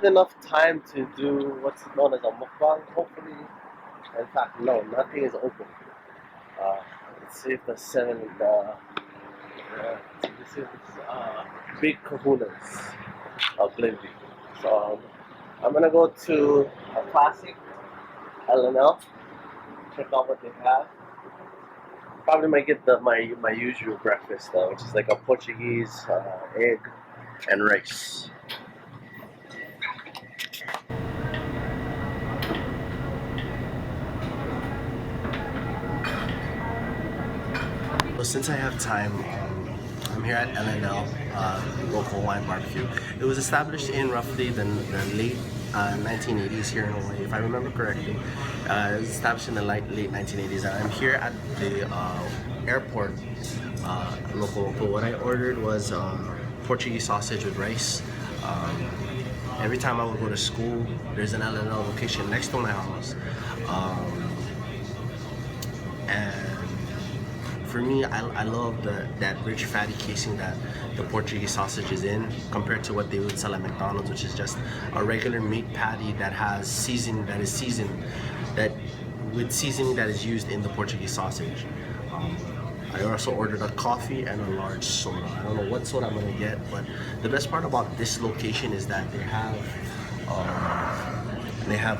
have enough time to do what's known as a mukbang, hopefully. In fact, no, nothing is open. Let's see if the this is big kahunas of Lindy. So I'm gonna go to a classic L&L, check out what they have. Probably might get my usual breakfast though, which is like a Portuguese egg and rice. So since I have time, I'm here at L&L Local Hawaiian Barbecue. It was established in roughly the late 1980s here in Hawaii, if I remember correctly. It was established in the late 1980s, and I'm here at the airport local. What I ordered was Portuguese sausage with rice. Every time I would go to school, there's an L&L location next to my house, and for me, I love that rich fatty casing that the Portuguese sausage is in, compared to what they would sell at McDonald's, which is just a regular meat patty that has seasoning that is seasoned, with seasoning that is used in the Portuguese sausage. I also ordered a coffee and a large soda. I don't know what soda I'm gonna get, but the best part about this location is that they have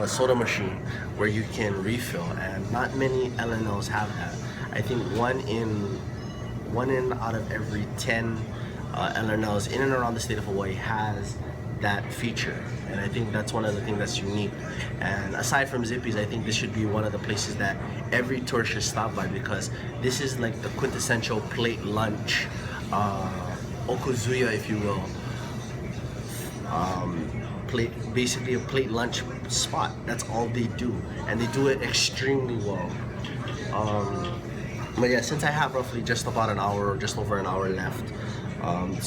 a soda machine where you can refill, and not many L&Ls have that. I think one in out of every 10 L&Ls in and around the state of Hawaii has that feature, and I think that's one of the things that's unique. And aside from Zippy's, I think this should be one of the places that every tourist should stop by, because this is like the quintessential plate lunch, okuzuya if you will, basically a plate lunch spot. That's all they do, and they do it extremely well. But yeah, since I have roughly just about an hour or just over an hour left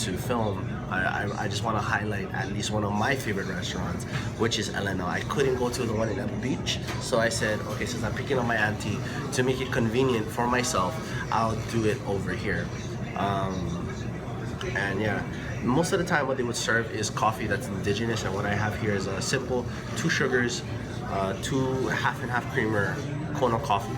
to film, I just want to highlight at least one of my favorite restaurants, which is L&L. I couldn't go to the one in Pebble Beach, so I said, okay, since I'm picking up my auntie, to make it convenient for myself, I'll do it over here. And yeah, most of the time what they would serve is coffee that's indigenous, and what I have here is a simple 2 sugars, 2 half and half creamer Kona coffee.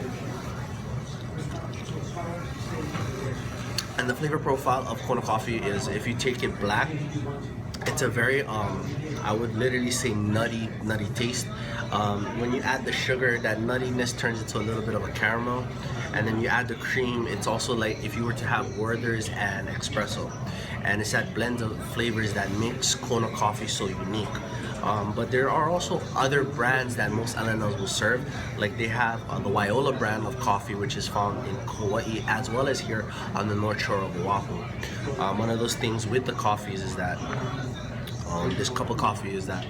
And the flavor profile of Kona coffee is, if you take it black, it's a very I would literally say nutty taste. When you add the sugar, that nuttiness turns into a little bit of a caramel, and then you add the cream, it's also like if you were to have Werther's and espresso, and it's that blend of flavors that makes Kona coffee so unique. But there are also other brands that most L&Ls will serve. Like they have the Waiola brand of coffee, which is found in Kaua'i as well as here on the North Shore of Oahu. One of those things with the coffees is that this cup of coffee is that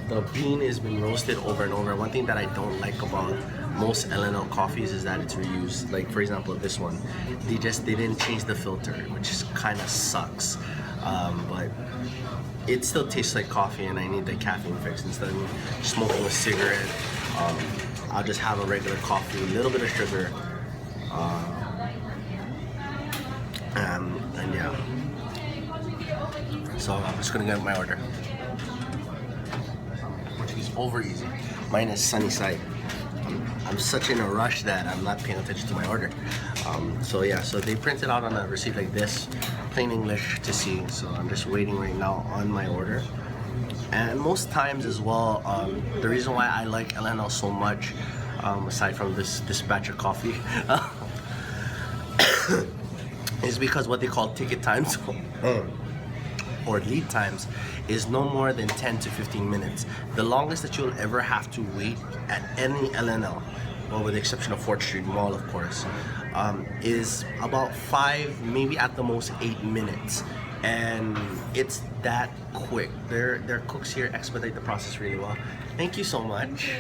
the bean has been roasted over and over. One thing that I don't like about most L&L coffees is that it's reused. Like for example, this one, they didn't change the filter, which kind of sucks. But it still tastes like coffee, and I need the caffeine fix. Instead of smoking a cigarette, I'll just have a regular coffee, a little bit of sugar, and yeah. So I'm just gonna get my order. Portuguese over easy. Mine is sunny side. I'm such in a rush that I'm not paying attention to my order. So yeah, so they print it out on a receipt like this, plain English to see. So I'm just waiting right now on my order. And most times as well, the reason why I like L&L so much, aside from this batch of coffee, is because what they call ticket times or lead times is no more than 10 to 15 minutes. The longest that you'll ever have to wait at any L&L, well, with the exception of 4th Street Mall, of course, is about 5, maybe at the most 8 minutes. And it's that quick. Their cooks here expedite the process really well. Thank you so much.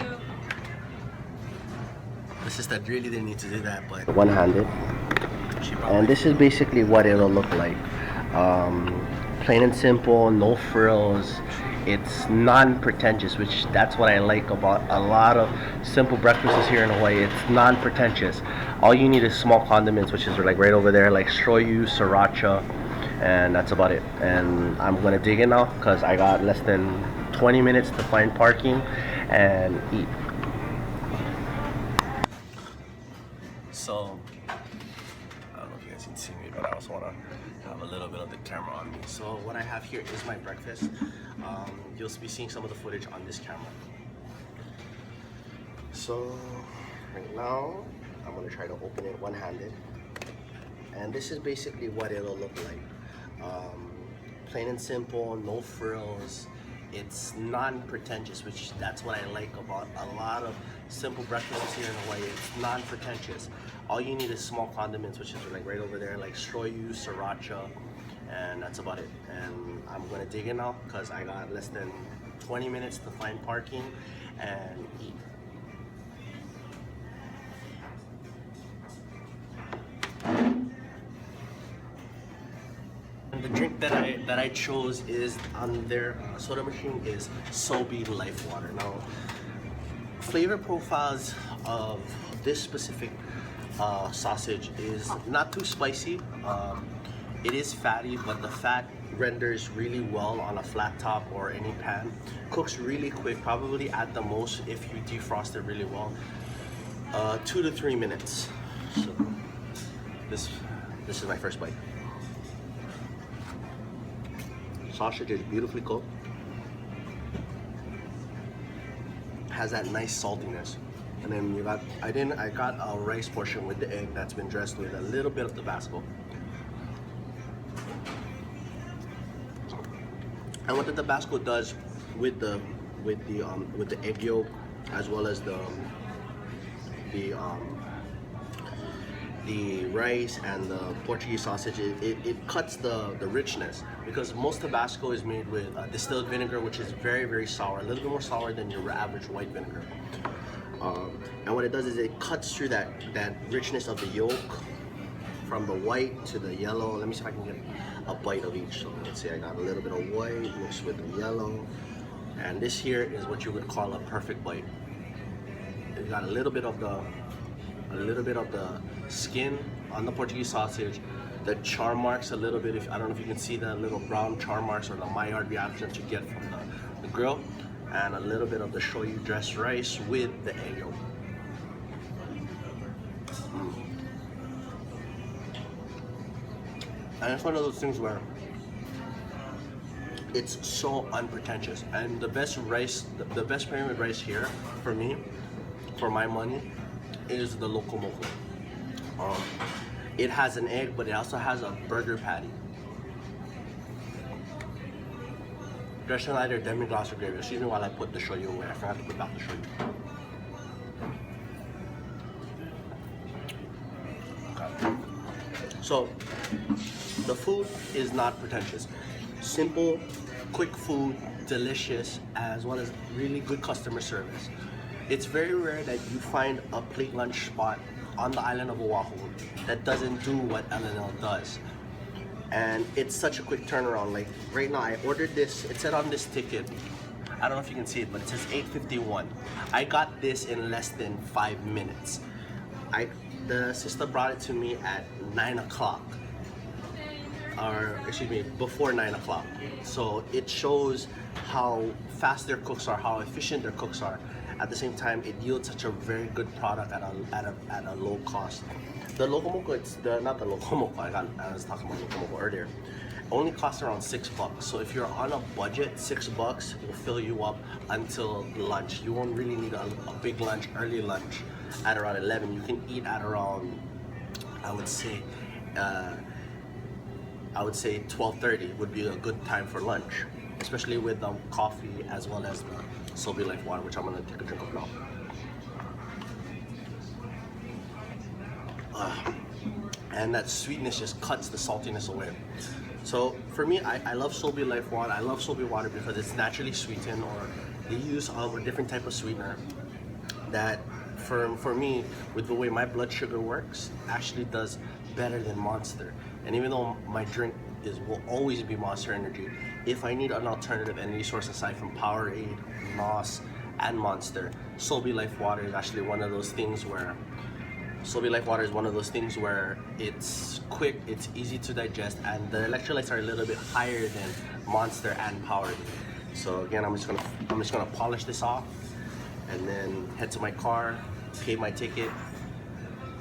The sister really didn't need to do that, but one-handed. And this is basically what it'll look like. Plain and simple, no frills. It's non-pretentious, which that's what I like about a lot of simple breakfasts here in Hawaii. It's non-pretentious. All you need is small condiments, which is like right over there, like shoyu, sriracha, and that's about it. And I'm gonna dig in now because I got less than 20 minutes to find parking and eat. So I don't know if you guys can see me, but I also want to have a little bit of the camera on me. So what I have here is my breakfast. You'll be seeing some of the footage on this camera. So right now I'm gonna try to open it one-handed, and this is basically what it'll look like. Plain and simple, no frills. It's non-pretentious, which that's what I like about a lot of simple breakfasts here in Hawaii. It's non-pretentious. All you need is small condiments, which is like right over there, like shoyu, sriracha, and that's about it. And I'm gonna dig in now because I got less than 20 minutes to find parking and eat. The drink that I chose is on their soda machine is Sobe Life Water. Now, flavor profiles of this specific sausage is not too spicy. It is fatty, but the fat renders really well on a flat top or any pan. Cooks really quick, probably at the most, if you defrost it really well, 2 to 3 minutes. So this is my first bite. Sausage is beautifully cooked. Has that nice saltiness, and then you got I got a rice portion with the egg that's been dressed with a little bit of Tabasco. And what the Tabasco does with the egg yolk, as well as the rice and the Portuguese sausage, it cuts the richness, because most Tabasco is made with distilled vinegar, which is very, very sour, a little bit more sour than your average white vinegar. And what it does is it cuts through that richness of the yolk from the white to the yellow. Let me see if I can get a bite of each. So let's say I got a little bit of white mixed with the yellow, and this here is what you would call a perfect bite. You got a little bit of the skin on the Portuguese sausage, the char marks a little bit. I don't know if you can see the little brown char marks or the Maillard reaction that you get from the grill, and a little bit of the shoyu dressed rice with the egg yolk. And it's one of those things where it's so unpretentious. And the best rice, the best pairing with rice here for me, for my money, is the loco moco. It has an egg, but it also has a burger patty. Dressed in either demi-glace or gravy. Excuse me while I put the shoyu away. I forgot to put back the shoyu. Okay. So, the food is not pretentious. Simple, quick food, delicious, as well as really good customer service. It's very rare that you find a plate lunch spot on the island of Oahu that doesn't do what L&L does. And it's such a quick turnaround. Like right now, I ordered this. It said on this ticket, I don't know if you can see it, but it says 8:51. I got this in less than 5 minutes. The sister brought it to me at 9 o'clock. Or excuse me, before 9 o'clock. So it shows how fast their cooks are, how efficient their cooks are. At the same time, it yields such a very good product at a low cost. The loco moco, not the loco moco. I was talking about loco moco earlier. Only costs around $6. So if you're on a budget, $6 will fill you up until lunch. You won't really need a big lunch, early lunch at around 11. You can eat at around, I would say 12:30 would be a good time for lunch, especially with the coffee as well as the Sobe Life Water, which I'm gonna take a drink of now. And that sweetness just cuts the saltiness away. So for me, I love Sobe Life Water. I love Sobe Water because it's naturally sweetened, or they use a different type of sweetener that for me, with the way my blood sugar works, actually does better than Monster. And even though my drink will always be Monster Energy, if I need an alternative energy source aside from Powerade, NOS, and Monster, Sobe Life Water is actually one of those things where Sorbet Life Water is one of those things where it's quick, it's easy to digest, and the electrolytes are a little bit higher than Monster and Powerade. So again, I'm just gonna polish this off, and then head to my car, pay my ticket,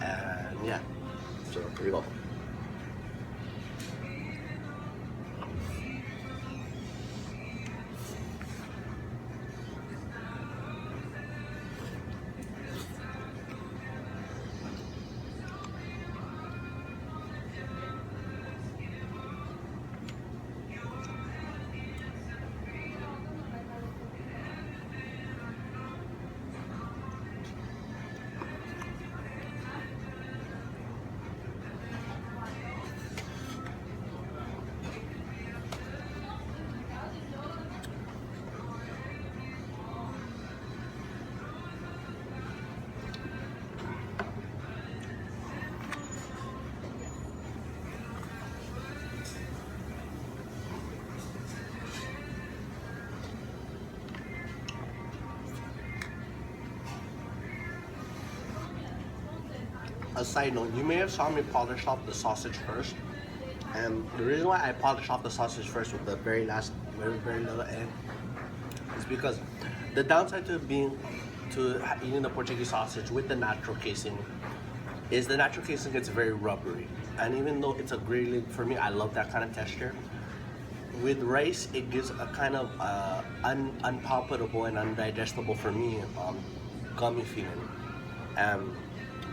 and yeah. So here we go. A side note, you may have saw me polish off the sausage first, and the reason why I polish off the sausage first with the very little egg is because the downside to eating the Portuguese sausage with the natural casing is the natural casing gets very rubbery, and even though it's a great, for me, I love that kind of texture. With rice, it gives a kind of unpalatable and undigestible for me gummy feeling.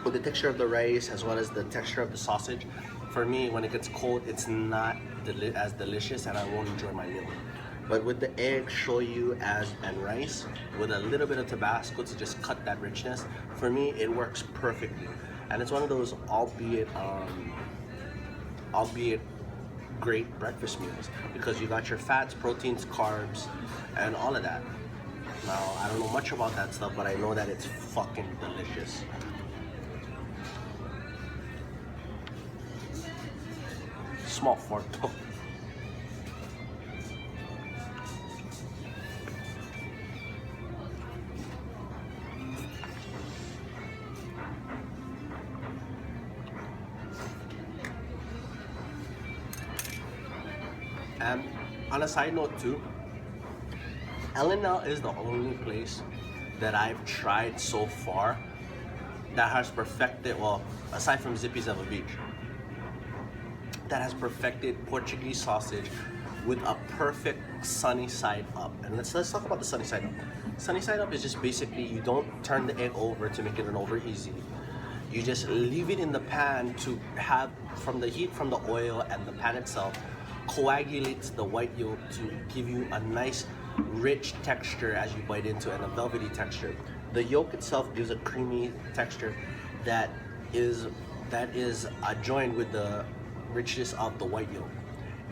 With the texture of the rice as well as the texture of the sausage, for me, when it gets cold, it's not as delicious, and I won't enjoy my meal. But with the egg, shoyu, and rice, with a little bit of Tabasco to just cut that richness, for me, it works perfectly. And it's one of those, albeit great breakfast meals, because you got your fats, proteins, carbs, and all of that. Now, I don't know much about that stuff, but I know that it's fucking delicious. Small fork though. And on a side note too, L&L is the only place that I've tried so far that has perfected, well, aside from Zippy's Ever Beach, that has perfected Portuguese sausage with a perfect sunny side up. And let's talk about the sunny side up. Sunny side up is just basically, you don't turn the egg over to make it an over easy. You just leave it in the pan to have, from the heat from the oil and the pan itself, coagulates the white yolk to give you a nice rich texture as you bite into it, and a velvety texture. The yolk itself gives a creamy texture that is joined with the richness of the white yolk.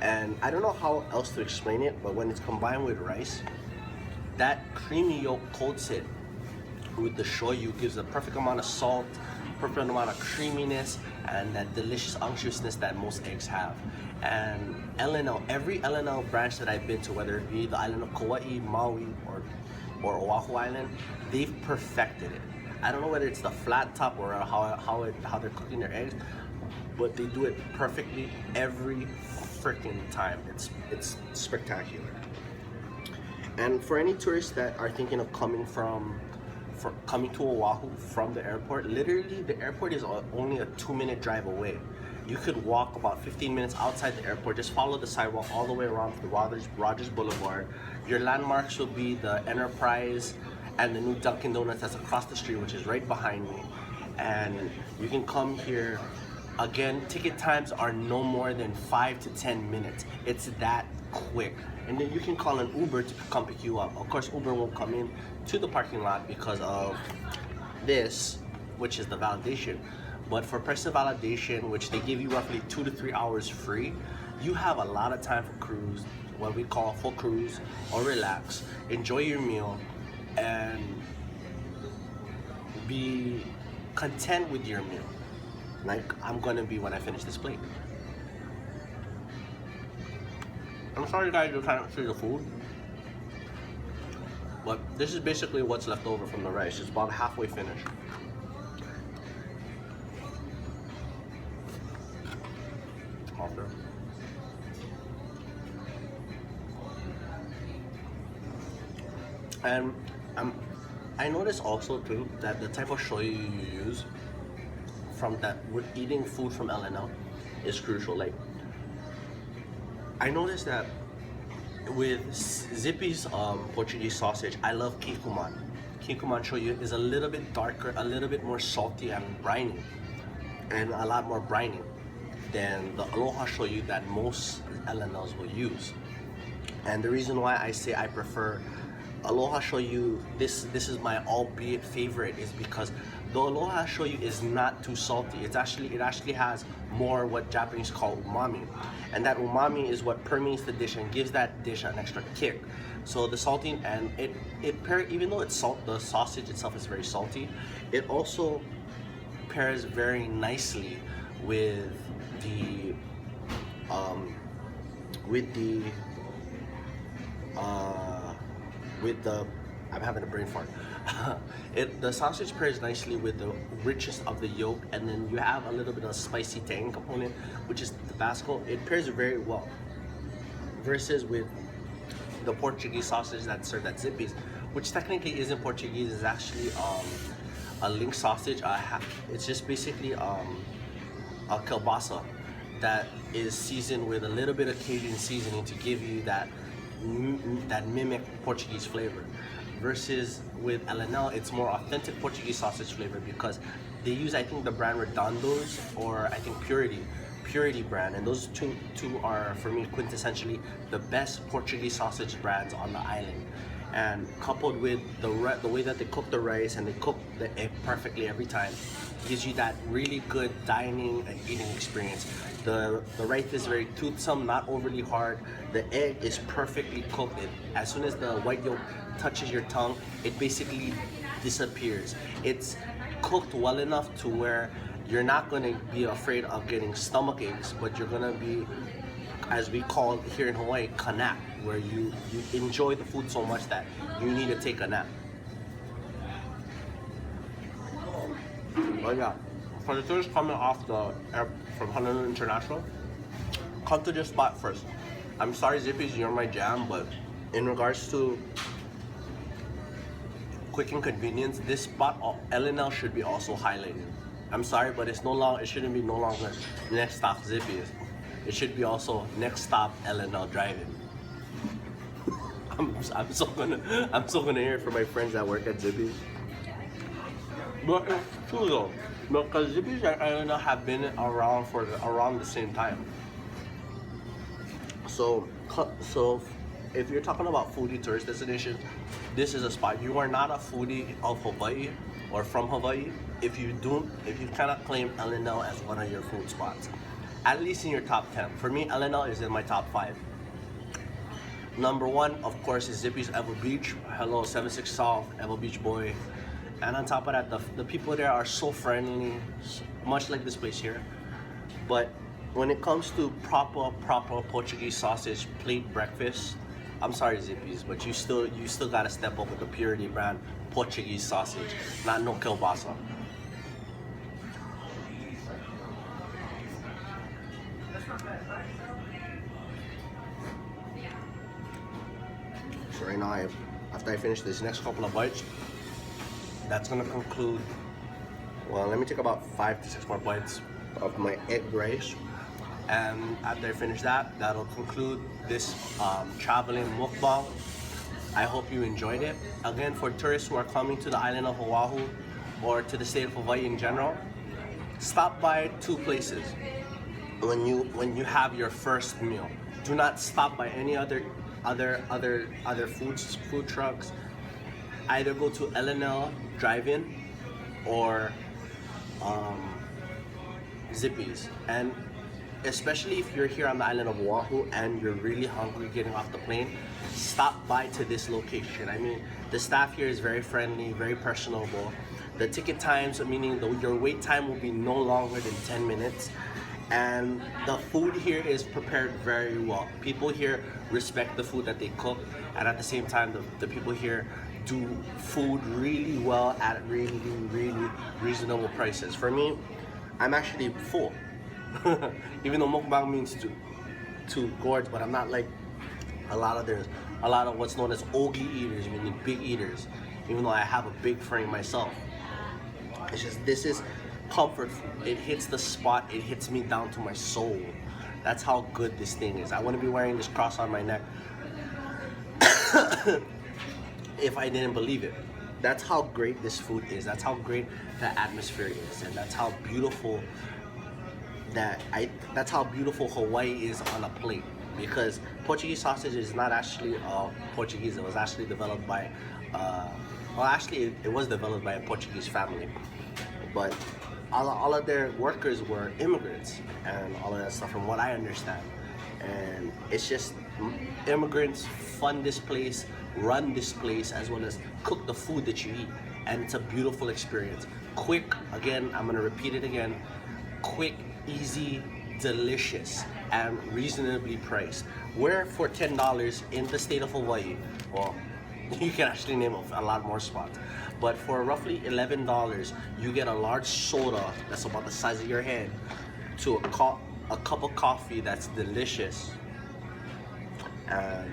And I don't know how else to explain it, but when it's combined with rice, that creamy yolk coats it with the shoyu, gives a perfect amount of salt, perfect amount of creaminess, and that delicious unctuousness that most eggs have. And L&L, every L&L branch that I've been to, whether it be the island of Kaua'i, Maui, or Oahu Island, they've perfected it. I don't know whether it's the flat top or how they're cooking their eggs, but they do it perfectly every freaking time. It's spectacular. And for any tourists that are thinking of coming to Oahu from the airport, literally the airport is only a 2-minute drive away. You could walk about 15 minutes outside the airport, just follow the sidewalk all the way around to Rogers Boulevard. Your landmarks will be the Enterprise and the new Dunkin' Donuts that's across the street, which is right behind me. And you can come here. Again, ticket times are no more than 5 to 10 minutes. It's that quick. And then you can call an Uber to come pick you up. Of course, Uber won't come in to the parking lot because of this, which is the validation. But for person validation, which they give you roughly 2 to 3 hours free, you have a lot of time for cruise, what we call full cruise, or relax, enjoy your meal, and be content with your meal, like I'm gonna be when I finish this plate. I'm sorry guys, you're trying to see the food, but this is basically what's left over from the rice. It's about halfway finished. And um, I noticed also too that the type of shoyu you use from that with eating food from L&L is crucial. Like I noticed that with Zippy's Portuguese sausage, I love kikuman. Kikuman shoyu is a little bit darker, a little bit more salty and briny, and a lot more briny than the Aloha shoyu that most L&Ls will use. And the reason why I say I prefer Aloha shoyu, this is my albeit favorite, is because the Aloha shoyu is not too salty. It actually has more what Japanese call umami, and that umami is what permeates the dish and gives that dish an extra kick. So the salty, and even though it's salt, the sausage itself is very salty. It also pairs very nicely with the with the I'm having a brain fart. The sausage pairs nicely with the richest of the yolk, and then you have a little bit of spicy tang component, which is Tabasco. It pairs very well. Versus with the Portuguese sausage that's served at Zippy's, which technically isn't Portuguese, is actually a link sausage. It's just basically a kielbasa that is seasoned with a little bit of Cajun seasoning to give you that mimic Portuguese flavor. Versus with L&L, it's more authentic Portuguese sausage flavor because they use, I think, the brand Redondo's, or I think Purity brand, and those two are for me quintessentially the best Portuguese sausage brands on the island. And coupled with the way that they cook the rice and they cook the egg perfectly every time, gives you that really good dining and eating experience. The rice is very toothsome, not overly hard. The egg is perfectly cooked. As soon as the white yolk touches your tongue, it basically disappears. It's cooked well enough to where you're not going to be afraid of getting stomach aches, but you're going to be, as we call here in Hawaii, kanak, where you enjoy the food so much that you need to take a nap. But yeah, for the tourists coming off the air from Honolulu International, come to this spot first. I'm sorry, Zippy's, you're my jam, but in regards to quick and convenience, this spot, L&L, should be also highlighted. I'm sorry, but it shouldn't be no longer next stop Zippy's. It should be also next stop L&L Drive-In. I'm so gonna hear it from my friends that work at Zippy's. But it's true though, because Zippy's and L&L have been around for around the same time. So if you're talking about foodie tourist destinations, this is a spot. You are not a foodie of Hawaii or from Hawaii if you cannot claim L&L as one of your food spots, at least in your top 10. For me, L&L is in my top 5. Number 1, of course, is Zippy's Evo Beach. Hello, 76 South, Evo Beach boy. And on top of that, the people there are so friendly, much like this place here. But when it comes to proper Portuguese sausage plate breakfast, I'm sorry, Zippy's, but you still gotta step up with the Purity brand Portuguese sausage, not no kielbasa. So right now, after I finish this next couple of bites, that's gonna conclude. Well, let me take about 5 to 6 more bites of my egg rice. And after I finish that, that'll conclude this traveling mukbang. I hope you enjoyed it. Again, for tourists who are coming to the island of Oahu or to the state of Hawaii in general, stop by 2 places when you have your first meal. Do not stop by any other food trucks. Either go to L&L Drive-In or Zippy's. And especially if you're here on the island of Oahu and you're really hungry getting off the plane, stop by to this location. I mean, the staff here is very friendly, very personable. The ticket times, meaning your wait time will be no longer than 10 minutes. And the food here is prepared very well. People here respect the food that they cook, and at the same time, the people here do food really well at really reasonable prices. For me, I'm actually full. Even though mukbang means to gorge, but I'm not like a lot of a lot of what's known as ogie eaters, meaning big eaters, even though I have a big frame myself. It's just, this is comfort food. It hits the spot, it hits me down to my soul. That's how good this thing is. I wouldn't be wearing this cross on my neck if I didn't believe it. That's how great this food is. That's how great the atmosphere is, and that's how beautiful that's how beautiful Hawaii is on a plate. Because Portuguese sausage is not actually Portuguese. It was actually developed by, well, actually it was developed by a Portuguese family, but all of their workers were immigrants and all of that stuff, from what I understand. And it's just immigrants fund this place, run this place, as well as cook the food that you eat, and it's a beautiful experience. Quick, again, I'm gonna repeat it again, quick, easy, delicious, and reasonably priced. Where for $10 in the state of Hawaii, well, you can actually name a lot more spots, but for roughly $11 you get a large soda that's about the size of your head, to a cup of coffee that's delicious, and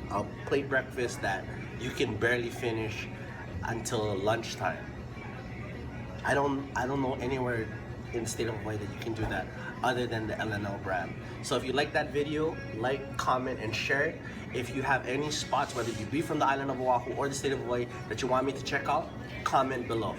a plate breakfast that you can barely finish until lunchtime. I don't know anywhere in the state of Hawaii that you can do that other than the L&L brand. So if you like that video, like, comment, and share it. If you have any spots, whether you be from the island of Oahu or the state of Hawaii, that you want me to check out, comment below.